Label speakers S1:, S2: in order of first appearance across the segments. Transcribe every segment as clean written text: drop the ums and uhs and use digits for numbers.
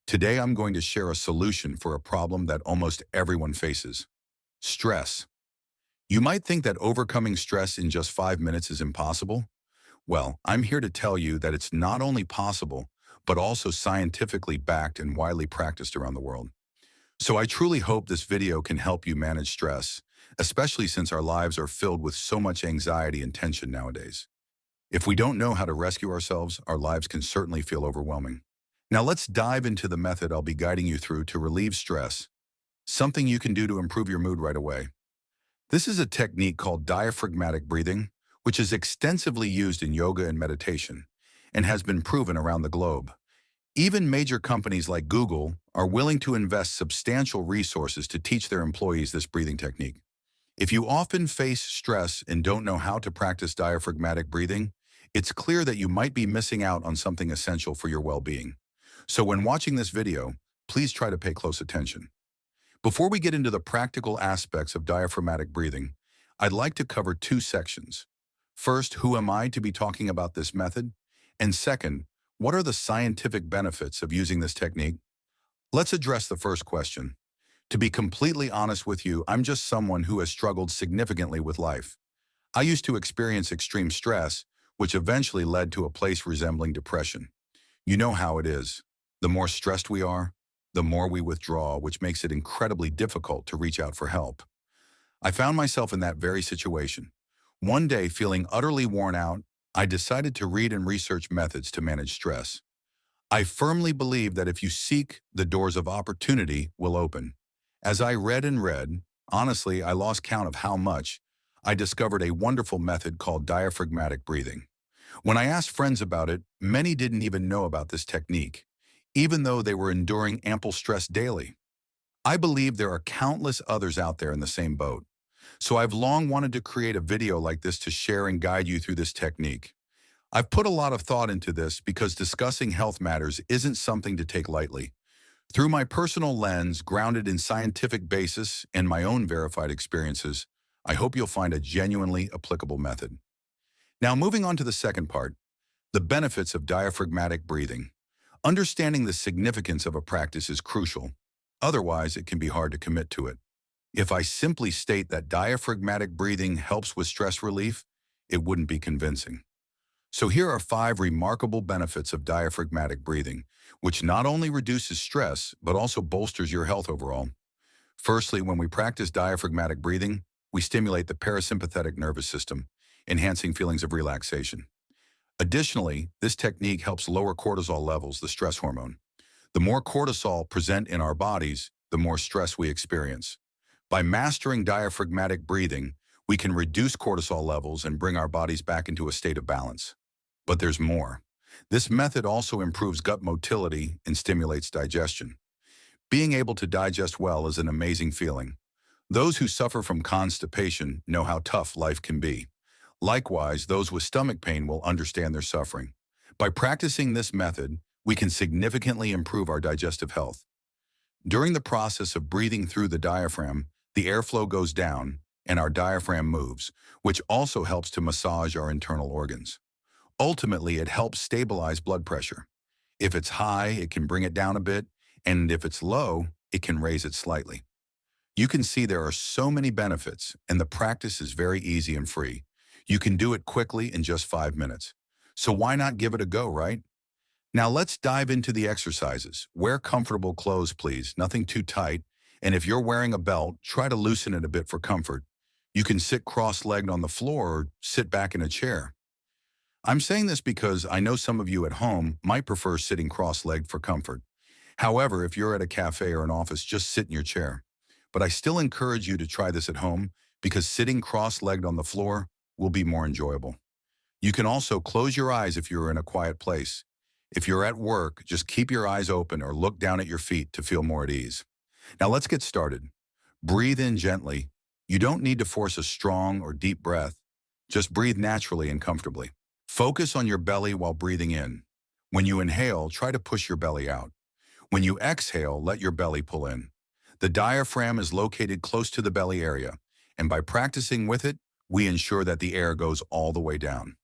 S1: Today, I'm going to share a solution for a problem that almost everyone faces: stress. You might think that overcoming stress in just 5 minutes is impossible. Well, I'm here to tell you that it's not only possible, but also scientifically backed and widely practiced around the world. So I truly hope this video can help you manage stress, especially since our lives are filled with so much anxiety and tension nowadays. If we don't know how to rescue ourselves, our lives can certainly feel overwhelming. Now let's dive into the method I'll be guiding you through to relieve stress, something you can do to improve your mood right away. This is a technique called diaphragmatic breathing, which is extensively used in yoga and meditation, and has been proven around the globe. Even major companies like Google are willing to invest substantial resources to teach their employees this breathing technique. If you often face stress and don't know how to practice diaphragmatic breathing, it's clear that you might be missing out on something essential for your well-being. So when watching this video, please try to pay close attention. Before we get into the practical aspects of diaphragmatic breathing, I'd like to cover two sections. First, who am I to be talking about this method? And second, what are the scientific benefits of using this technique? Let's address the first question. To be completely honest with you, I'm just someone who has struggled significantly with life. I used to experience extreme stress, which eventually led to a place resembling depression. You know how it is. The more stressed we are, the more we withdraw, which makes it incredibly difficult to reach out for help. I found myself in that very situation. One day, feeling utterly worn out, I decided to read and research methods to manage stress. I firmly believe that if you seek, the doors of opportunity will open. As I read and read, honestly, I lost count of how much, I discovered a wonderful method called diaphragmatic breathing. When I asked friends about it, many didn't even know about this technique, even though they were enduring ample stress daily. I believe there are countless others out there in the same boat. So I've long wanted to create a video like this to share and guide you through this technique. I've put a lot of thought into this because discussing health matters isn't something to take lightly. Through my personal lens, grounded in scientific basis and my own verified experiences, I hope you'll find a genuinely applicable method. Now, moving on to the second part, the benefits of diaphragmatic breathing. Understanding the significance of a practice is crucial. Otherwise, it can be hard to commit to it. If I simply state that diaphragmatic breathing helps with stress relief, it wouldn't be convincing. So here are 5 remarkable benefits of diaphragmatic breathing, which not only reduces stress, but also bolsters your health overall. Firstly, when we practice diaphragmatic breathing, we stimulate the parasympathetic nervous system, enhancing feelings of relaxation. Additionally, this technique helps lower cortisol levels, the stress hormone. The more cortisol present in our bodies, the more stress we experience. By mastering diaphragmatic breathing, we can reduce cortisol levels and bring our bodies back into a state of balance. But there's more. This method also improves gut motility and stimulates digestion. Being able to digest well is an amazing feeling. Those who suffer from constipation know how tough life can be. Likewise, those with stomach pain will understand their suffering. By practicing this method, we can significantly improve our digestive health. During the process of breathing through the diaphragm, the airflow goes down and our diaphragm moves, which also helps to massage our internal organs. Ultimately, it helps stabilize blood pressure. If it's high, it can bring it down a bit, and if it's low, it can raise it slightly. You can see there are so many benefits, and the practice is very easy and free. You can do it quickly in just 5 minutes. So why not give it a go, right? Now let's dive into the exercises. Wear comfortable clothes, please, nothing too tight. And if you're wearing a belt, try to loosen it a bit for comfort. You can sit cross-legged on the floor or sit back in a chair. I'm saying this because I know some of you at home might prefer sitting cross-legged for comfort. However, if you're at a cafe or an office, just sit in your chair. But I still encourage you to try this at home because sitting cross-legged on the floor will be more enjoyable. You can also close your eyes if you're in a quiet place. If you're at work, just keep your eyes open or look down at your feet to feel more at ease. Now let's get started. Breathe in gently. You don't need to force a strong or deep breath. Just breathe naturally and comfortably. Focus on your belly while breathing in. When you inhale, try to push your belly out. When you exhale, let your belly pull in. The diaphragm is located close to the belly area, and by practicing with it, we ensure that the air goes all the way down.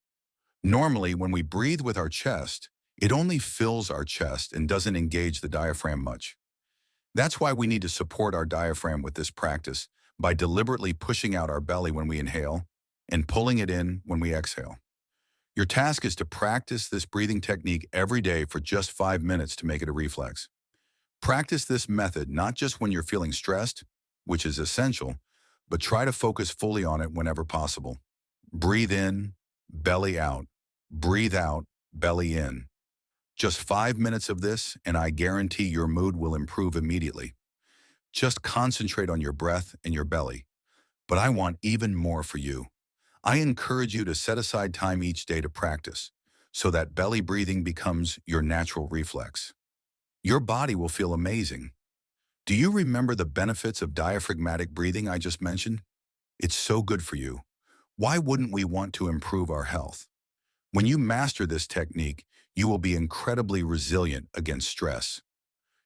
S1: Normally, when we breathe with our chest, It only fills our chest and doesn't engage the diaphragm much. That's why we need to support our diaphragm with this practice by deliberately pushing out our belly when we inhale and pulling it in when we exhale. Your task is to practice this breathing technique every day for just 5 minutes to make it a reflex. Practice this method not just when you're feeling stressed, which is essential, but try to focus fully on it whenever possible. Breathe in, belly out. Breathe out, belly in. Just 5 minutes of this, and I guarantee your mood will improve immediately. Just concentrate on your breath and your belly. But I want even more for you. I encourage you to set aside time each day to practice, so that belly breathing becomes your natural reflex. Your body will feel amazing. Do you remember the benefits of diaphragmatic breathing I just mentioned? It's so good for you. Why wouldn't we want to improve our health? When you master this technique, you will be incredibly resilient against stress.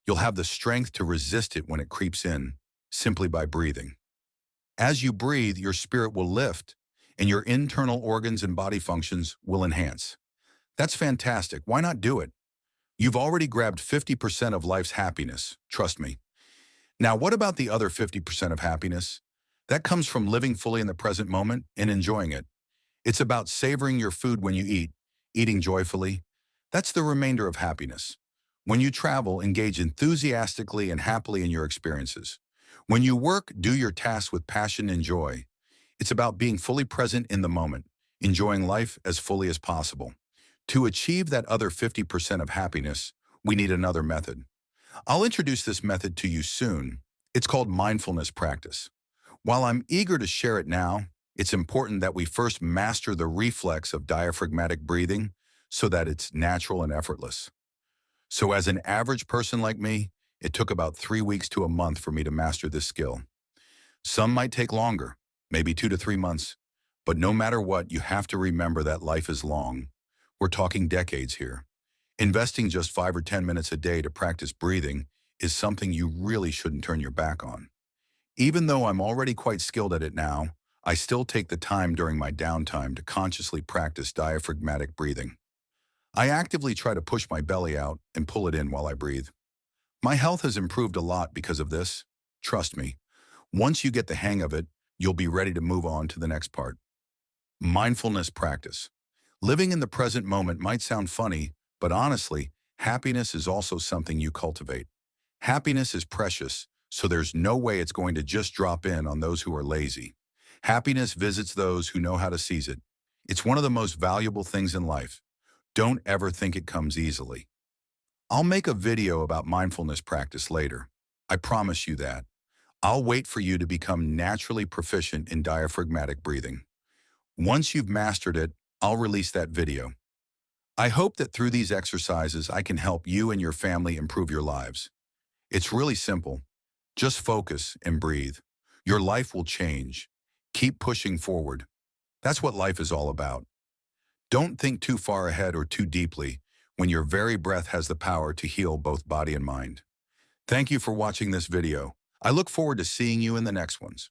S1: You'll have the strength to resist it when it creeps in, simply by breathing. As you breathe, your spirit will lift, and your internal organs and body functions will enhance. That's fantastic. Why not do it? You've already grabbed 50% of life's happiness, trust me. Now, what about the other 50% of happiness? That comes from living fully in the present moment and enjoying it. It's about savoring your food when you eat, eating joyfully. That's the remainder of happiness. When you travel, engage enthusiastically and happily in your experiences. When you work, do your tasks with passion and joy. It's about being fully present in the moment, enjoying life as fully as possible. To achieve that other 50% of happiness, we need another method. I'll introduce this method to you soon. It's called mindfulness practice. While I'm eager to share it now, it's important that we first master the reflex of diaphragmatic breathing so that it's natural and effortless. So as an average person like me, it took about 3 weeks to a month for me to master this skill. Some might take longer, maybe 2 to 3 months. But no matter what, you have to remember that life is long. We're talking decades here. Investing just 5 or 10 minutes a day to practice breathing is something you really shouldn't turn your back on. Even though I'm already quite skilled at it now, I still take the time during my downtime to consciously practice diaphragmatic breathing. I actively try to push my belly out and pull it in while I breathe. My health has improved a lot because of this. Trust me, once you get the hang of it, you'll be ready to move on to the next part. Mindfulness practice. Living in the present moment might sound funny, but honestly, happiness is also something you cultivate. Happiness is precious, so there's no way it's going to just drop in on those who are lazy. Happiness visits those who know how to seize it. It's one of the most valuable things in life. Don't ever think it comes easily. I'll make a video about mindfulness practice later. I promise you that. I'll wait for you to become naturally proficient in diaphragmatic breathing. Once you've mastered it, I'll release that video. I hope that through these exercises, I can help you and your family improve your lives. It's really simple. Just focus and breathe. Your life will change. Keep pushing forward. That's what life is all about. Don't think too far ahead or too deeply when your very breath has the power to heal both body and mind. Thank you for watching this video. I look forward to seeing you in the next ones.